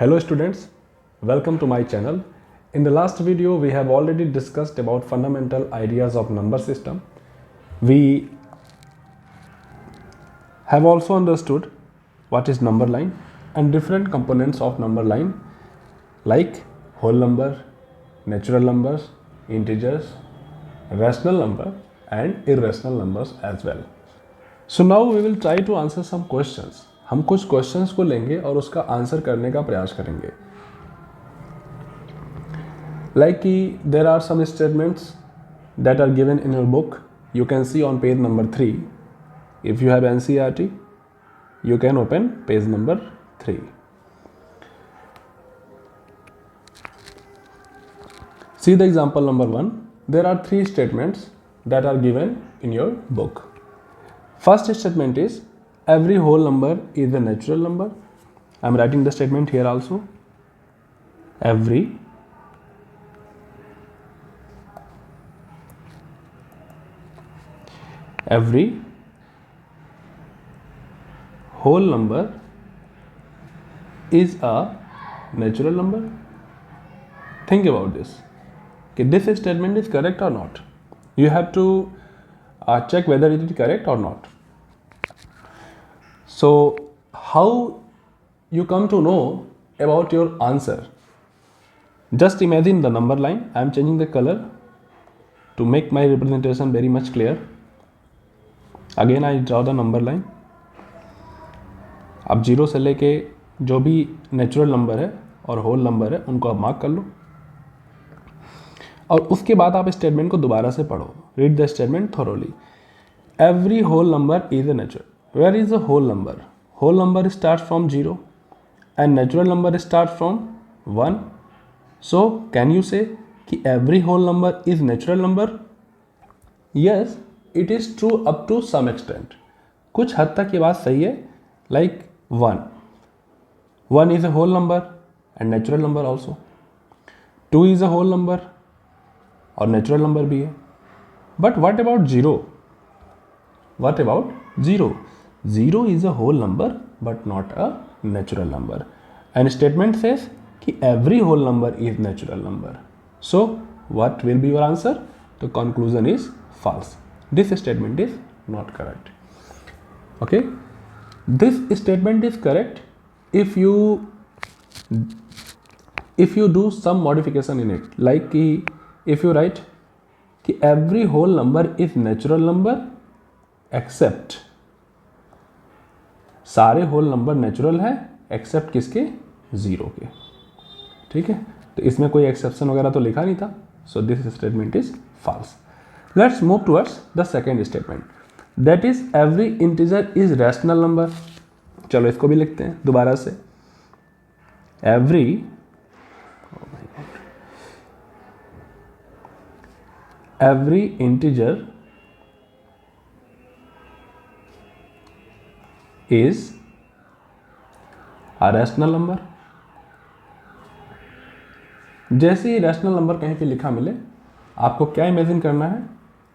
Hello students, welcome to my channel. In the last video we have already discussed about fundamental ideas of number system. We have also understood what is number line and different components of number line like whole number, natural numbers, integers, rational number and irrational numbers as well. So now we will try to answer some questions. हम कुछ questions को लेंगे और उसका answer करने का प्रयास करेंगे. Like there are some statements that are given in your book. You can see on page number 3. If you have NCERT, you can open page number 3. See the example number 1. There are 3 statements that are given in your book. First statement is every whole number is a natural number. I am writing the statement here also. Every whole number is a natural number. Think about this. Okay, this statement is correct or not. You have to check whether it is correct or not. So how you come to know about your answer? Just imagine the number line. I am changing the color to make my representation very much clear. Again I draw the number line. अब 0 से लेके जो भी natural number है और whole number है उनको आप मार्क कर लो और उसके बाद आप स्टेटमेंट को दोबारा से पढ़ो. Read the statement thoroughly. Every whole number is a natural. Where is the whole number? Whole number starts from 0 and natural number starts from 1. So can you say कि every whole number is natural number? Yes, it is true up to some extent. कुछ हद तक ये बात सही है. Like 1. 1 is a whole number and natural number also. 2 is a whole number और natural number भी है. But what about 0? What about 0? 0 is a whole number but not a natural number. And statement says कि every whole number is natural number. So what will be your answer? The conclusion is false. This statement is not correct. Okay. This statement is correct if you do some modification in it. Like if you write कि every whole number is natural number except सारे whole number natural है accept किसके? 0 के. ठीक है, तो इसमें कोई एक्सेप्शन वगैरह तो लिखा नहीं था. So this statement is false. Let's move towards the second statement that is every integer is rational number. चलो इसको भी लिखते हैं दोबारा से. Every integer is a rational number. जैसे ही रैशनल नंबर कहीं पे लिखा मिले आपको क्या इमेजिन करना है?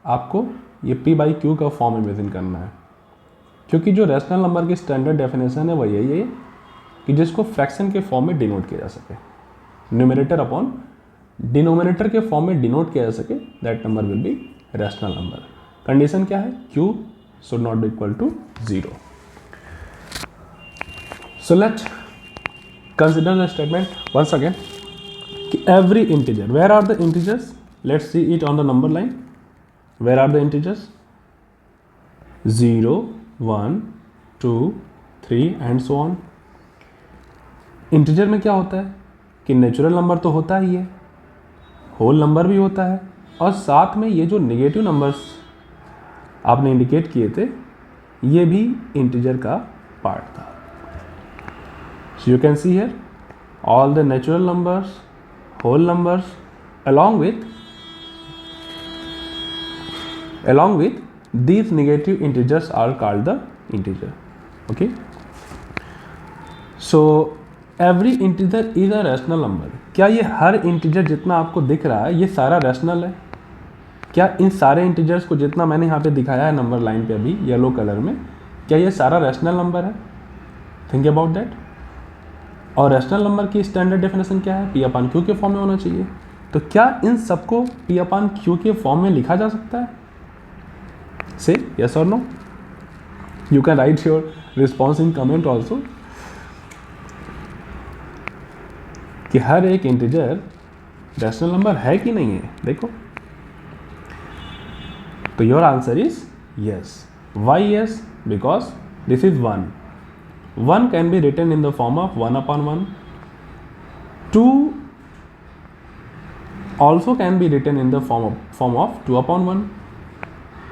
आपको ये p/q का फॉर्म इमेजिन करना है, क्योंकि जो रैशनल नंबर की स्टैंडर्ड डेफिनेशन है वो यही है कि जिसको फ्रैक्शन के फॉर्म में डिनोट किया जा सके, न्यूमरेटर अपॉन डिनोमिनेटर के फॉर्म में डिनोट किया जा सके, that number will be rational number. Condition क्या है? q should not be equal to 0. So let's consider the statement once again. Every integer. Where are the integers? Let's see it on the number line. Where are the integers? 0, 1, 2, 3 and so on. Integer में क्या होता है कि natural number तो होता ही है, whole number भी होता है और साथ में ये जो नेगेटिव नंबर्स आपने इंडिकेट किए थे ये भी इंटीजर का पार्ट था. So you can see here all the natural numbers, whole numbers along with these negative integers are called the integer. Okay. So every integer is a rational number. क्या ये हर integer जितना आपको दिख रहा है ये सारा rational है? क्या इन सारे integers को जितना मैंने यहाँ पे दिखाया है नंबर लाइन पे अभी येलो कलर में, क्या ये सारा rational number है? Think about that. और रैशनल नंबर की स्टैंडर्ड डेफिनेशन क्या है? पी अपॉन क्यू के फॉर्म में होना चाहिए। तो क्या इन सबको पी अपॉन क्यू के फॉर्म में लिखा जा सकता है? से यस और no. You can write your response in comment also कि हर एक इंटीजर रैशनल नंबर है कि नहीं है। देखो, तो your answer is yes. Why yes? Because this is 1. 1 can be written in the form of 1 upon 1. 2 also can be written in the form of 2 upon 1.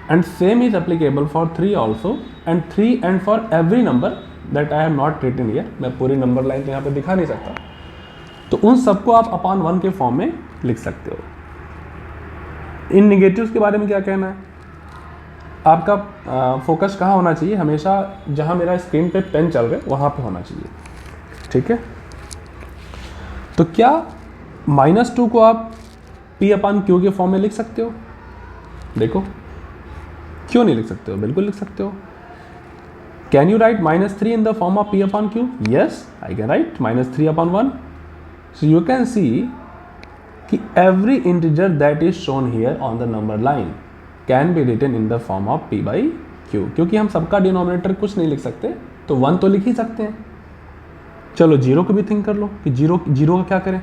And same is applicable for 3 also, and 3 and for every number that I have not written here. मैं पूरी number line तो यहाँ पे दिखा नहीं सकता, तो उन सबको आप अपॉन 1 के फॉर्म में लिख सकते हो। इन निगेटिव्स के बारे में क्या कहना है? आपका फोकस कहाँ होना चाहिए? हमेशा जहाँ मेरा स्क्रीन पे पेन चल रहा है वहाँ पे होना चाहिए, ठीक है। तो क्या -2 को आप P अपॉन Q के फॉर्म में लिख सकते हो? देखो, क्यों नहीं लिख सकते हो? बिल्कुल लिख सकते हो। Can you right -3 in the form of P upon Q? Yes, I can write -3 upon 1. So you can see कि every integer that is shown here on the number line can be written in the form of P by Q. क्योंकि हम सबका denominator कुछ नहीं लिख सकते, तो 1 तो लिख ही सकते हैं। चलो जीरो को भी थिंक कर लो कि जीरो का क्या करें,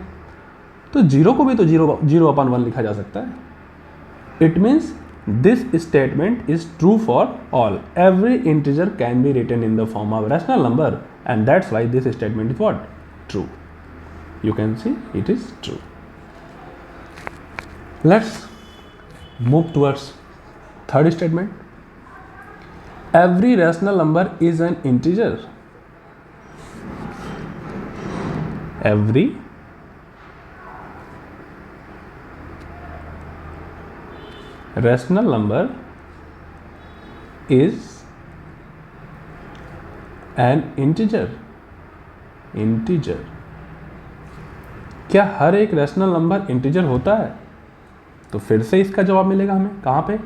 तो जीरो को भी तो जीरो अपॉन 1 लिखा जा सकता है। It means this statement is true for all. Every integer can be written in the form of rational number, and that's why this statement is what? True. You can see it is true. Let's move towards third statement. Every rational number is an integer. Every rational number is an integer. Integer. क्या हर एक rational number integer होता है? तो फिर से इसका जवाब मिलेगा हमें कहाँ पे?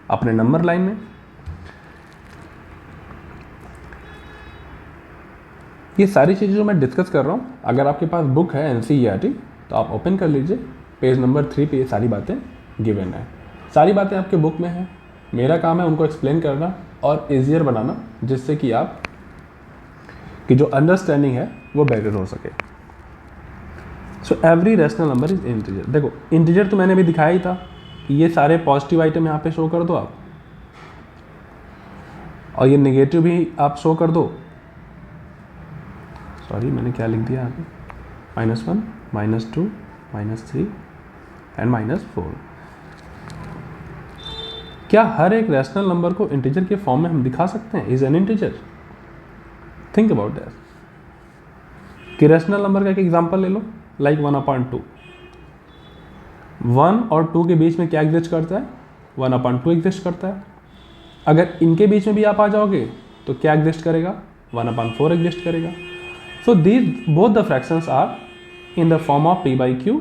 अपने नंबर लाइन में। ये सारी चीज़ें जो मैं डिस्कस कर रहा हूँ, अगर आपके पास बुक है NCERT तो आप ओपन कर लीजिए, पेज नंबर 3 पे ये सारी बातें गिवन है। सारी बातें आपके बुक में हैं। मेरा काम है उनको एक्सप्लेन करना और ईजियर बनाना, जिससे कि आप की जो अंडरस्टैंडिंग है वो बेटर हो सके। So every rational number is integer. देखो, इंटीजर तो मैंने अभी दिखाया ही था कि ये सारे पॉजिटिव आइटम यहाँ पे शो कर दो आप, और ये नेगेटिव भी आप शो कर दो। सॉरी, मैंने क्या लिख दिया यहाँ पे? -1, -2, -3 एंड -4। क्या हर एक रैशनल नंबर को इंटीजर के फॉर्म में हम दिखा सकते हैं? Is an integer. Think about that कि रैशनल नंबर का एक एग्जांपल ले लो, लाइक 1/2। 1 और 2 के बीच में क्या एग्जिस्ट करता है? 1/2 एग्जिस्ट करता है। अगर इनके बीच में भी आप आ जाओगे तो क्या एग्जिस्ट करेगा? 1/4 एग्जिस्ट करेगा। So these both the fractions are in the form of P by Q,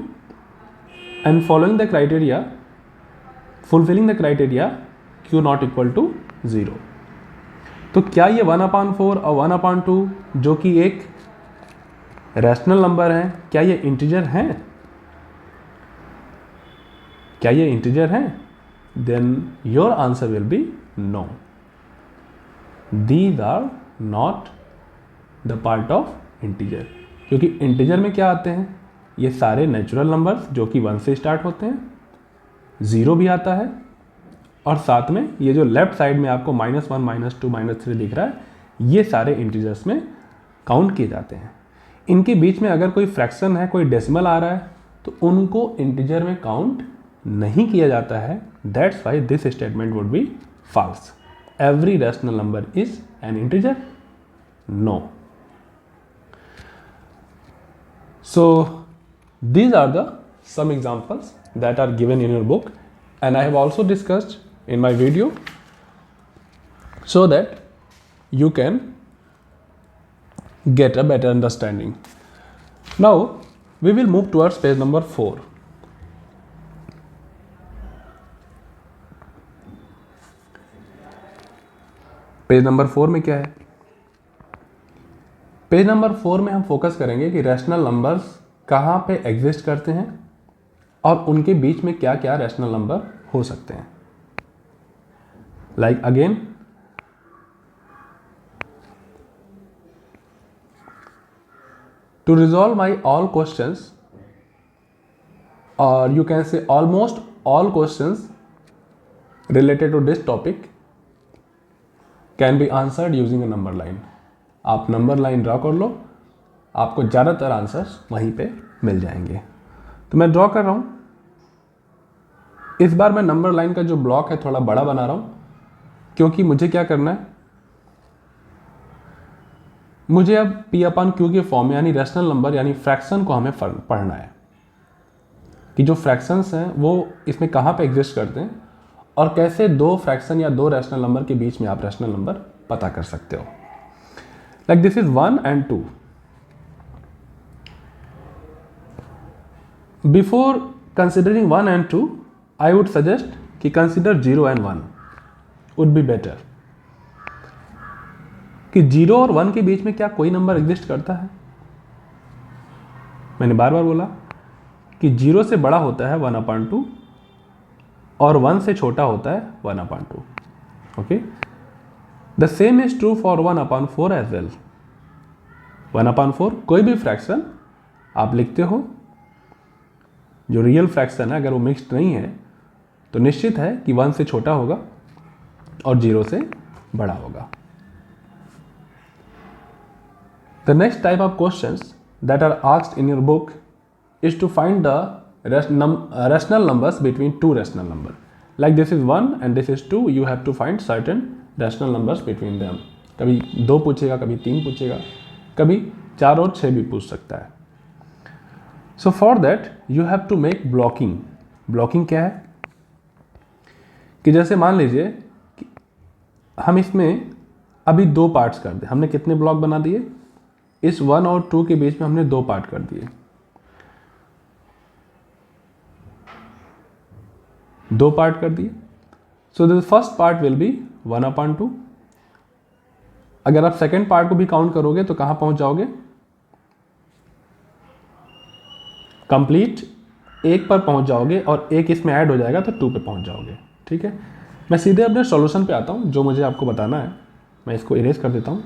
and following the criteria, fulfilling the criteria Q not equal to 0। तो क्या ये 1/4 और 1/2 जो कि एक रैशनल नंबर है, क्या ये इंटीजर हैं? क्या ये इंटीजर हैं? Then your answer will be no. These are not the part of integer. क्योंकि इंटीजर में क्या आते हैं? ये सारे नेचुरल नंबर्स जो कि 1 से स्टार्ट होते हैं, 0 भी आता है, और साथ में ये जो लेफ्ट साइड में आपको -1, -2, -3 दिख रहा है, ये सारे इंटीजर्स में काउंट किए जाते हैं। इनके बीच में अगर कोई फ्रैक्शन है, कोई डेसिमल आ रहा है, तो उनको इंटीजर में काउंट नहीं किया जाता है। That's why this statement would be false. Every rational number is an integer? No. So these are the some examples that are given in your book, and I have also discussed in my video so that you can get a better understanding. Now we will move towards page number 4. Page number 4 में क्या है? Page number 4 में हम focus करेंगे कि rational numbers कहाँ पे exist करते हैं और उनके बीच में क्या क्या रैशनल नंबर हो सकते हैं। Like again, to resolve my all questions, or you can say almost all questions related to this topic can be answered using a number line। आप नंबर लाइन ड्रॉ कर लो, आपको ज़्यादातर आंसर्स वहीं पे मिल जाएंगे। तो मैं ड्रॉ कर रहा हूँ। इस बार मैं नंबर लाइन का जो ब्लॉक है थोड़ा बड़ा बना रहा हूँ, क्योंकि मुझे क्या करना है, मुझे अब P/Q के फॉर्म में यानी रैशनल नंबर यानी फ्रैक्शन को हमें पढ़ना है कि जो फ्रैक्शंस हैं वो इसमें कहाँ पे एग्जिस्ट करते हैं और कैसे दो फ्रैक्शन या दो रैशनल नंबर के बीच में आप रैशनल नंबर पता कर सकते हो। Like this is 1 and 2। Before considering 1 and 2 I would suggest कि consider 0 and 1 would be better. कि 0 और 1 के बीच में क्या कोई नंबर एग्जिस्ट करता है? मैंने बार बार बोला कि 0 से बड़ा होता है 1/2 और 1 से छोटा होता है 1/2। Okay, the same is true for 1/4 as well. 1/4 कोई भी फ्रैक्शन आप लिखते हो, जो रियल फ्रैक्शन है अगर वो मिक्स्ड नहीं है तो निश्चित है कि 1 से छोटा होगा और 0 से बड़ा होगा। The next type of questions that are asked in your book is to find the rational numbers between two rational numbers. Like this is 1 and this is 2, you have to find certain rational numbers between them. कभी 2 पूछेगा, कभी 3 पूछेगा, कभी 4 और 6 भी पूछ सकता है। So for that you have to make blocking. Blocking क्या है कि जैसे मान लीजिए कि हम इसमें अभी 2 पार्ट्स कर दें। हमने कितने ब्लॉक बना दिए? इस 1 और 2 के बीच में हमने 2 पार्ट कर दिए। 2 पार्ट कर दिए। So the first part will be 1/2। अगर आप सेकेंड पार्ट को भी काउंट करोगे तो कहां पहुंच जाओगे? कंप्लीट 1 पर पहुंच जाओगे और 1 इसमें ऐड हो जाएगा तो 2 पे पहुंच जाओगे। ठीक है, मैं सीधे अपने सॉल्यूशन पे आता हूं। जो मुझे आपको बताना है मैं इसको इरेज कर देता हूं।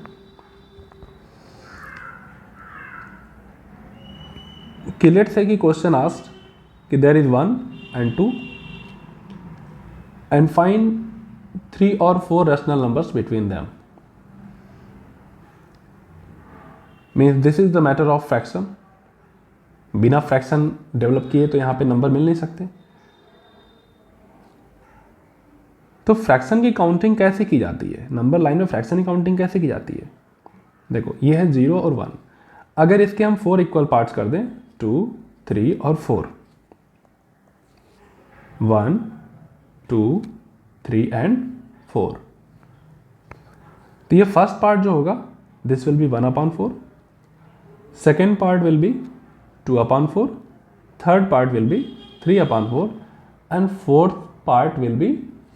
कि लेट्स से कि क्वेश्चन आस्क्ड कि there is 1 and 2 and find 3 or 4 rational numbers between them. Means this is the matter of fraction. बिना फ्रैक्शन डेवलप किए तो यहाँ पे नंबर मिल नहीं सकते। तो फ्रैक्शन की काउंटिंग कैसे की जाती है? नंबर लाइन में फ्रैक्शन की काउंटिंग कैसे की जाती है? देखो, ये है 0 और 1। अगर इसके हम 4 इक्वल पार्ट्स कर दें, 2, 3 और 4, 1, 2, 3 एंड 4, तो ये फर्स्ट पार्ट जो होगा this will be 1/4, second part will be 2/4, third part will be 3/4 and fourth part will be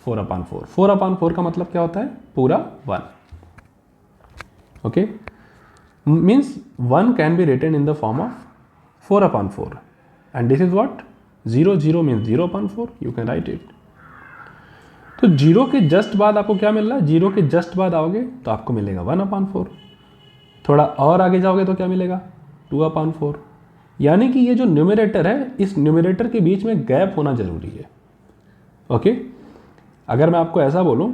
4/4। 4/4 का मतलब क्या होता है? पूरा 1। Okay, means 1 can be written in the form of 4/4 and this is what 0 0 means 0/4, you can write it। तो 0 के just बाद आपको क्या मिल रहा है? 0 के जस्ट बाद आओगे तो आपको मिलेगा 1/4। थोड़ा और आगे जाओगे तो क्या मिलेगा? 2/4। यानी कि ये जो न्यूमरेटर है, इस न्यूमरेटर के बीच में गैप होना जरूरी है। ओके, अगर मैं आपको ऐसा बोलूं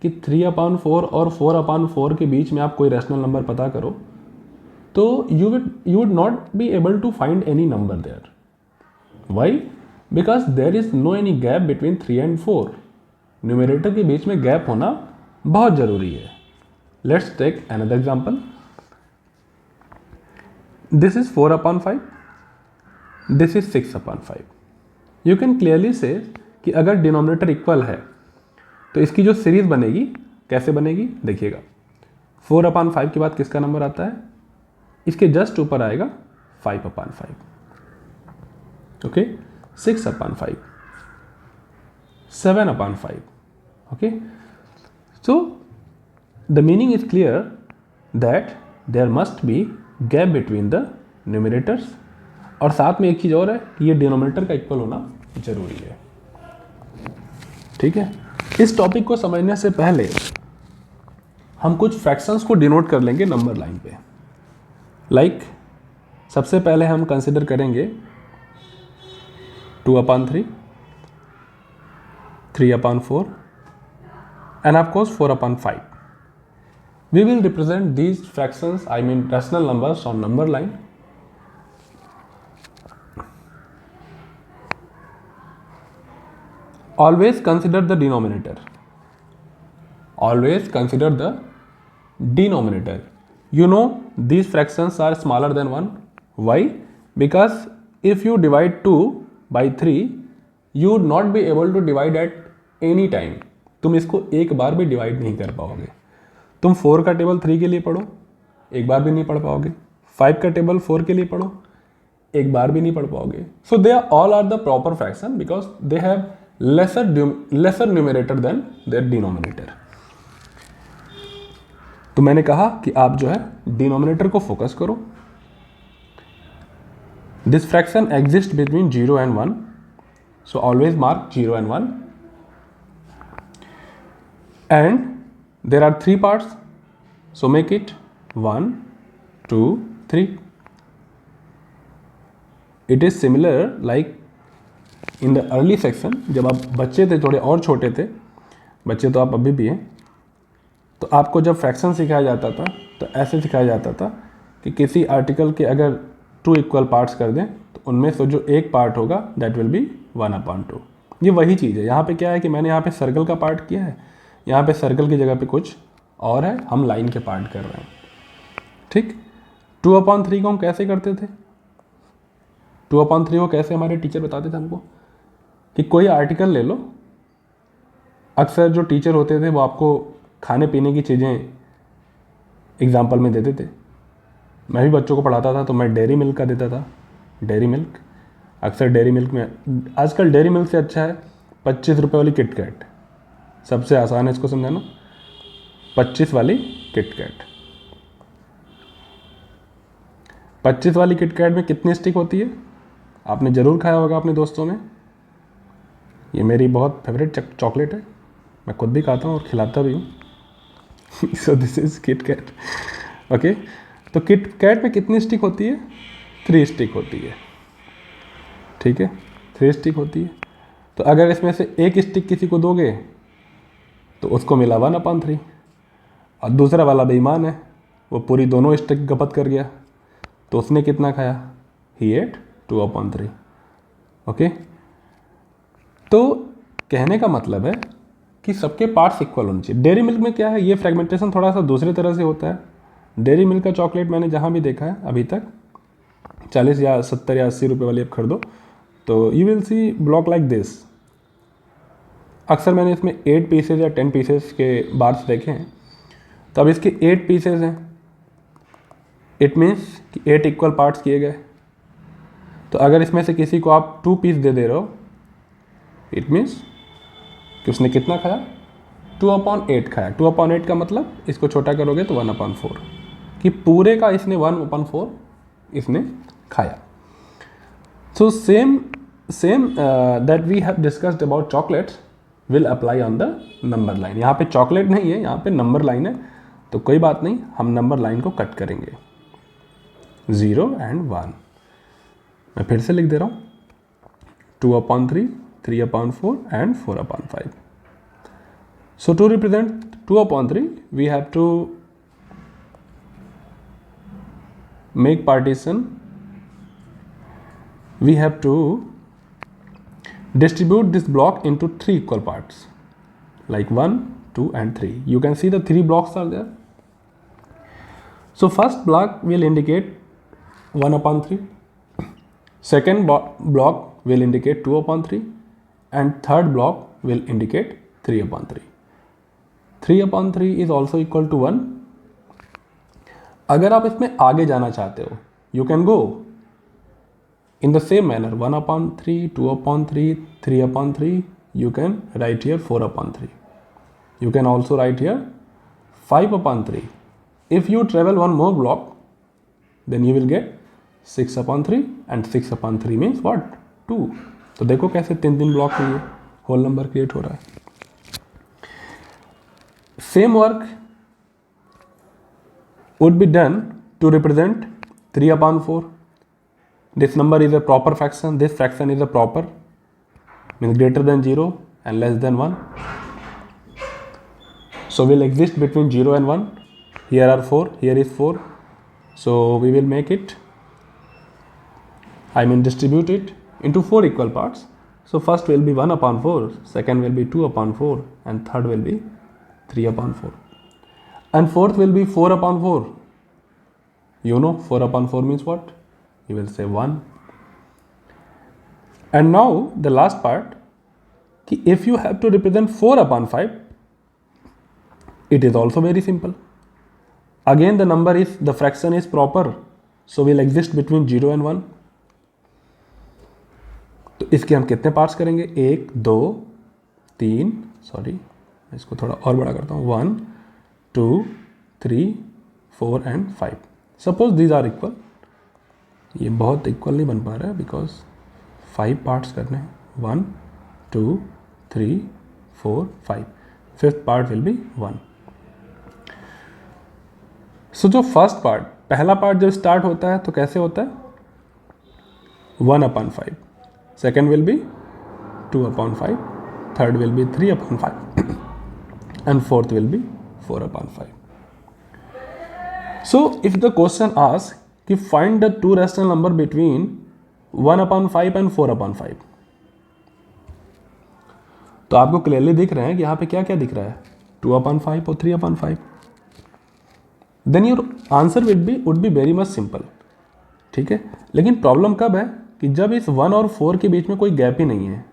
कि 3/4 और 4/4 के बीच में आप कोई रैशनल नंबर पता करो तो you would not be able to find any number there. Why? Because there is no any gap between 3 and 4. Numerator के बीच में गैप होना बहुत जरूरी है। Let's take another example. This is 4/5. This is 6/5. You can clearly say कि अगर denominator equal है तो इसकी जो सीरीज बनेगी कैसे बनेगी? देखिएगा, 4/5 के बाद किसका नंबर आता है? इसके जस्ट ऊपर आएगा 5/5। Okay, 6/5, 7/5। Okay, so the meaning is clear that there must be gap between the numerators, और साथ में एक चीज़ और है कि ये डिनोमिनेटर का इक्वल होना जरूरी है। ठीक है, इस टॉपिक को समझने से पहले हम कुछ फ्रैक्शंस को डिनोट कर लेंगे नंबर लाइन पे। लाइक सबसे पहले हम कंसिडर करेंगे 2/3, 3/4 and of course 4/5. We will represent these fractions, I mean rational numbers, on number line. Always consider the denominator. Always consider the denominator. You know these fractions are smaller than 1. Why? Because if you divide 2 by 3, you would not be able to divide at any time. तुम इसको एक बार भी divide नहीं कर पाओगे। तुम 4 का table 3 के लिए पढ़ो, एक बार भी नहीं पढ़ पाओगे। 5 का टेबल 4 के लिए पढ़ो, एक बार भी नहीं पढ़ पाओगे। So they all are the proper fraction because they have lesser numerator than their denominator. तो मैंने कहा कि आप जो है डिनोमिनेटर को फोकस करो। This fraction exist between 0 and 1, so always mark 0 and 1. And there are 3 parts, so make it 1, 2, 3. It is similar like in the early section, जब आप बच्चे थे, थोड़े और छोटे थे, बच्चे तो आप अभी भी हैं, तो आपको जब फ्रैक्शन सिखाया जाता था तो ऐसे सिखाया जाता था कि किसी आर्टिकल के अगर 2 इक्वल पार्ट्स कर दें तो उनमें से जो एक पार्ट होगा दैट विल बी 1/2। ये वही चीज़ है। यहाँ पे क्या है कि मैंने यहाँ पे सर्कल का पार्ट किया है, यहाँ पे सर्कल की जगह पे कुछ और है, हम लाइन के पार्ट कर रहे हैं। ठीक, 2/3 को हम कैसे करते थे? 2/3 को कैसे हमारे टीचर बताते थे हमको कि कोई आर्टिकल ले लो। अक्सर जो टीचर होते थे वो आपको खाने पीने की चीज़ें एग्जाम्पल में देते थे। मैं भी बच्चों को पढ़ाता था तो मैं डेयरी मिल्क का देता था। डेयरी मिल्क, अक्सर डेयरी मिल्क में, आजकल डेयरी मिल्क से अच्छा है 25 रुपये वाली किटकैट, सबसे आसान है इसको समझाना। 25 वाली किटकैट, 25 वाली किटकैट में कितनी स्टिक होती है? आपने ज़रूर खाया होगा अपने दोस्तों में। ये मेरी बहुत फेवरेट चॉकलेट है, मैं खुद भी खाता हूँ और खिलाता भी हूँ। सो दिस इज किटकैट। ओके, तो किटकैट में कितनी स्टिक होती है? 3 स्टिक होती है। ठीक है, 3 स्टिक होती है। तो अगर इसमें से एक स्टिक किसी को दोगे तो उसको मिला 1/3, और दूसरा वाला बेईमान है, वो पूरी दोनों स्टिक गपत कर गया, तो उसने कितना खाया? ही एट 2/3। ओके, तो कहने का मतलब है कि सबके पार्ट्स इक्वल होने चाहिए। डेयरी मिल्क में क्या है, ये फ्रेगमेंटेशन थोड़ा सा दूसरे तरह से होता है। डेयरी मिल्क का चॉकलेट मैंने जहाँ भी देखा है अभी तक, 40 या 70 या 80 रुपये वाली आप खरीदो तो you will see block like this. अक्सर मैंने इसमें 8 पीसेज या 10 पीसेज के बार्स देखे हैं। तो अब इसके 8 पीसेज हैं, इट मीन्स कि 8 इक्वल पार्ट्स किए गए। तो अगर इसमें से किसी को आप 2 पीस दे रहे हो, इट मीन्स कि उसने कितना खाया? 2/8 खाया। 2/8 का मतलब इसको छोटा करोगे तो 1/4, कि पूरे का इसने 1/4 इसने खाया। So same that we have discussed about chocolates will apply on the number line. यहाँ पे चॉकलेट नहीं है, यहाँ पे नंबर लाइन है, तो कोई बात नहीं, हम नंबर लाइन को कट करेंगे 0 and 1। मैं फिर से लिख दे रहा हूँ 2/3, 3/4 and 4/5। So to represent 2/3, we have to make partition. We have to distribute this block into 3 equal parts, like 1, 2 and 3. You can see the 3 blocks are there. So first block will indicate 1/3, second block will indicate 2/3 and third block will indicate 3/3. 3/3 is also equal to 1. अगर आप इसमें आगे जाना चाहते हो, you can go in the same manner, 1/3, 2/3, 3/3. You can write here 4/3. You can also write here 5/3. if you travel one more block then you will get 6/3 and 6/3 means what 2. तो देखो कैसे 3 ब्लॉक में ये होल नंबर क्रिएट हो रहा है. Same work would be done to represent 3/4. This number is a proper fraction. This fraction is a proper, means greater than 0 and less than 1. So will exist between 0 and 1. Here are 4, here is 4. So we will make it, distribute it into 4 equal parts. So first will be 1/4, second will be 2/4 and third will be 3/4. And fourth will be 4/4. You know 4/4 means what? You will say 1. And now the last part, if you have to represent 4/5, it is also very simple. Again the fraction is proper, so will exist between 0 and 1. तो इसके हम कितने parts करेंगे? 1 2 3, sorry इसको थोड़ा और बड़ा करता हूँ, 1 2 3 4 and 5. Suppose these are equal. ये बहुत इक्वल नहीं बन पा रहा है बिकॉज 5 पार्ट्स करने हैं. 1 2 3 4 5. Fifth part will be 1. सो जो फर्स्ट पार्ट, पहला पार्ट जब स्टार्ट होता है तो कैसे होता है? 1/5. Second will be 2/5. Third will be 3/5 and fourth will be 4/5. So if the question asks कि find the two rational number between 1/5 and 4/5, तो आपको क्लियरली दिख रहे हैं कि यहाँ पे क्या क्या दिख रहा है? 2/5 और 3/5. Then your answer would be very much simple. ठीक है, लेकिन प्रॉब्लम कब है कि जब इस 1 और 4 के बीच में कोई गैप ही नहीं है.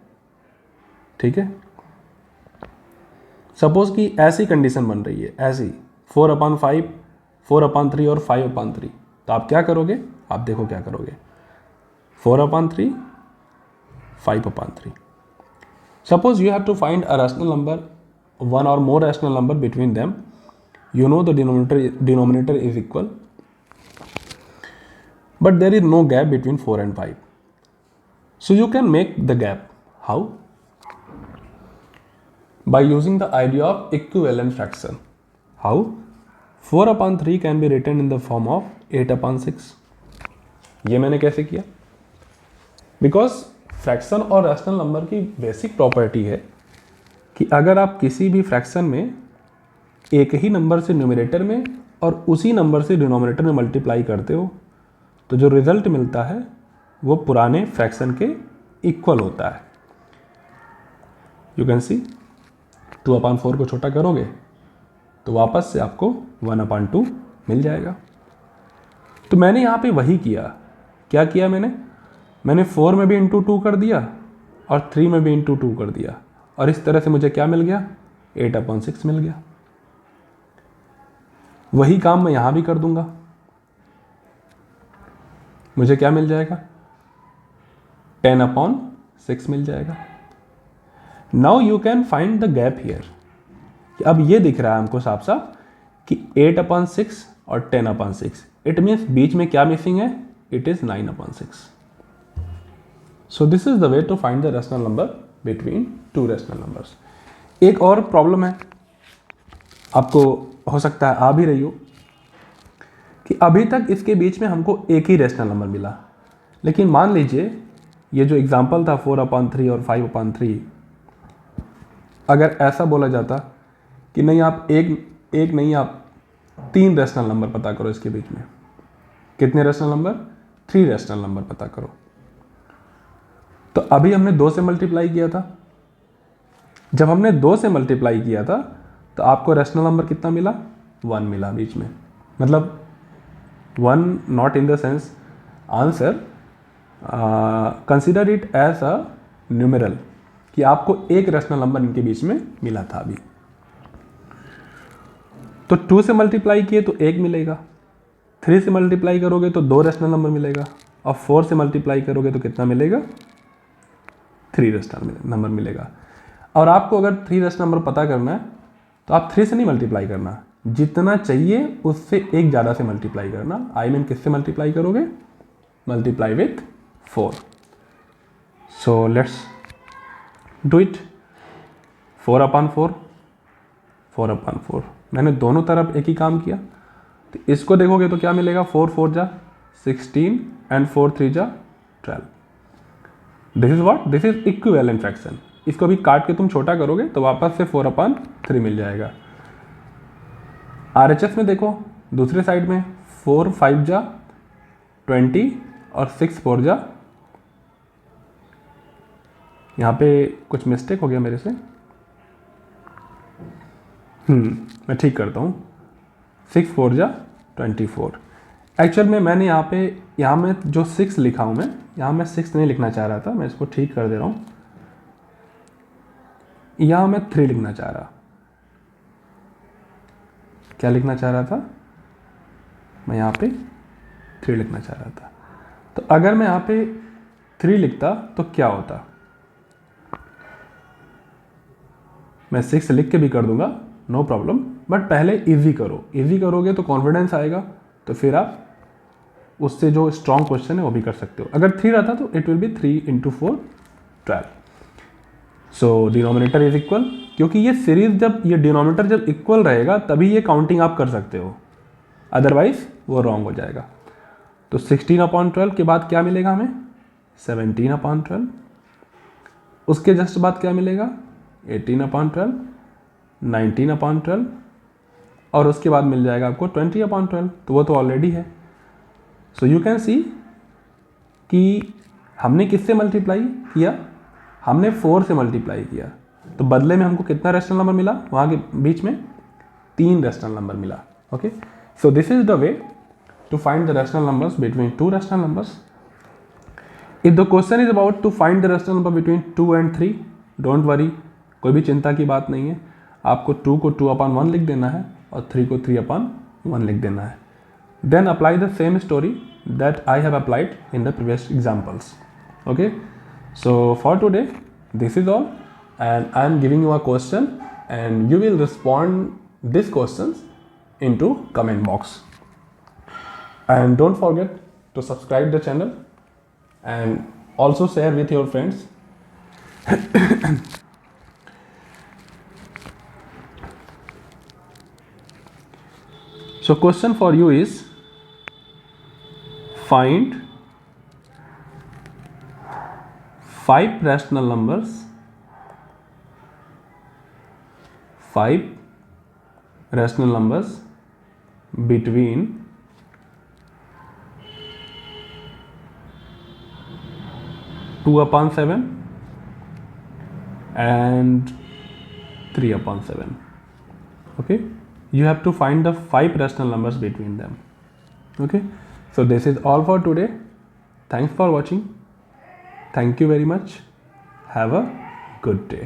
ठीक है, सपोज कि ऐसी कंडीशन बन रही है, ऐसी 4/5 4/3 और 5/3. तो आप क्या करोगे? आप देखो क्या करोगे. 4/3 5/3. Suppose you have to find a rational number, one और more rational number between them. You know the denominator is equal, but there is no gap between 4 and 5. So you can make the gap. How? By using the idea of equivalent fraction. How? 4/3 can be written in the form of 8/6. ये मैंने कैसे किया? Because fraction और rational number की basic property है कि अगर आप किसी भी फ्रैक्शन में एक ही नंबर से न्यूमरेटर में और उसी नंबर से डिनोमिनेटर में मल्टीप्लाई करते हो तो जो रिजल्ट मिलता है वो पुराने फ्रैक्शन के इक्वल होता है. यू कैन सी 2/4 को छोटा करोगे तो वापस से आपको 1/2 मिल जाएगा. तो मैंने यहाँ पे वही किया. क्या किया मैंने 4 में भी इंटू 2 कर दिया और 3 में भी इंटू 2 कर दिया और इस तरह से मुझे क्या मिल गया? 8/6 मिल गया. वही काम मैं यहां भी कर दूंगा. मुझे क्या मिल जाएगा? 10/6 मिल जाएगा. Now you can find the gap here. अब ये दिख रहा है हमको साफ साफ कि 8/6 और 10/6. इट मीन्स बीच में क्या मिसिंग है? It is 9/6. So this is the way to find the rational number between two rational numbers. एक और प्रॉब्लम है, आपको हो सकता है आ भी रही हो, कि अभी तक इसके बीच में हमको एक ही रैशनल नंबर मिला. लेकिन मान लीजिए ये जो एग्जांपल था 4/3 और 5/3, अगर ऐसा बोला जाता कि नहीं आप एक नहीं, आप 3 रैशनल नंबर पता करो इसके बीच में. कितने रैशनल नंबर? 3 रैशनल नंबर पता करो. तो अभी हमने 2 से मल्टीप्लाई किया था. जब हमने 2 से मल्टीप्लाई किया था तो आपको रैशनल नंबर कितना मिला? 1 मिला बीच में. मतलब 1 not in the sense answer, consider it as a numeral, कि आपको एक रैशनल नंबर इनके बीच में मिला था अभी. तो 2 से मल्टीप्लाई किए तो 1 मिलेगा, 3 से मल्टीप्लाई करोगे तो 2 रैशनल नंबर मिलेगा और 4 से मल्टीप्लाई करोगे तो कितना मिलेगा? 3 रैशनल नंबर मिलेगा. और आपको अगर 3 रैशनल नंबर पता करना है तो आप 3 से नहीं मल्टीप्लाई करना, जितना चाहिए उससे एक ज़्यादा से मल्टीप्लाई करना। आई मीन किससे मल्टीप्लाई करोगे? Multiply with 4। So let's do it. 4/4, 4/4। मैंने दोनों तरफ एक ही काम किया, तो इसको देखोगे तो क्या मिलेगा? 4 4 जा 16 एंड 4 3 जा 12। This is what? This is equivalent fraction. इसको भी काट के तुम छोटा करोगे तो वापस से 4/3 मिल जाएगा। RHS में देखो दूसरे साइड में 4 5 जा 20 और 6 4 जा, यहाँ पे कुछ मिस्टेक हो गया मेरे से, मैं ठीक करता हूँ। 6 4 जा 24। एक्चुअल में मैंने यहाँ में जो 6 लिखा हूँ, मैं यहाँ में 6 नहीं लिखना चाह रहा था, मैं इसको ठीक कर दे रहा हूँ। यहाँ मैं 3 लिखना चाह रहा। क्या लिखना चाह रहा था? मैं यहाँ पे 3 लिखना चाह रहा था। तो अगर मैं यहाँ पे 3 लिखता तो क्या होता? मैं 6 लिख के भी कर दूंगा, नो प्रॉब्लम, बट पहले इजी करो। इजी करोगे तो कॉन्फिडेंस आएगा, तो फिर आप उससे जो स्ट्रॉन्ग क्वेश्चन है वो भी कर सकते हो। अगर 3 रहता तो it will be 3 × 4 12। So denominator is equal, क्योंकि ये सीरीज जब ये डिनोमिनेटर जब इक्वल रहेगा तभी ये काउंटिंग आप कर सकते हो, अदरवाइज वो रॉन्ग हो जाएगा। तो 16/12 के बाद क्या मिलेगा हमें? 17/12। उसके जस्ट बाद क्या मिलेगा? 18/12, 19/12 और उसके बाद मिल जाएगा आपको 20/12। तो वो तो ऑलरेडी है। सो यू कैन सी कि हमने किससे मल्टीप्लाई किया? हमने 4 से मल्टीप्लाई किया, तो बदले में हमको कितना रैशनल नंबर मिला? वहाँ के बीच में 3 रैशनल नंबर मिला। Okay, so this is the way to find the rational numbers between 2 rational numbers. If the question is about to find the rational number between 2 and 3, don't worry, कोई भी चिंता की बात नहीं है। आपको 2 को 2/1 लिख देना है और 3 को 3/1 लिख देना है। Then apply the same story that I have applied in the previous examples. Okay, so for today this is all, and I am giving you a question and you will respond these questions into comment box. And don't forget to subscribe the channel and also share with your friends. So question for you is, find 5 rational numbers, 5 rational numbers between 2/7 and 3/7. Okay, you have to find the 5 rational numbers between them. Okay, so this is all for today. Thanks for watching. Thank you very much. Have a good day.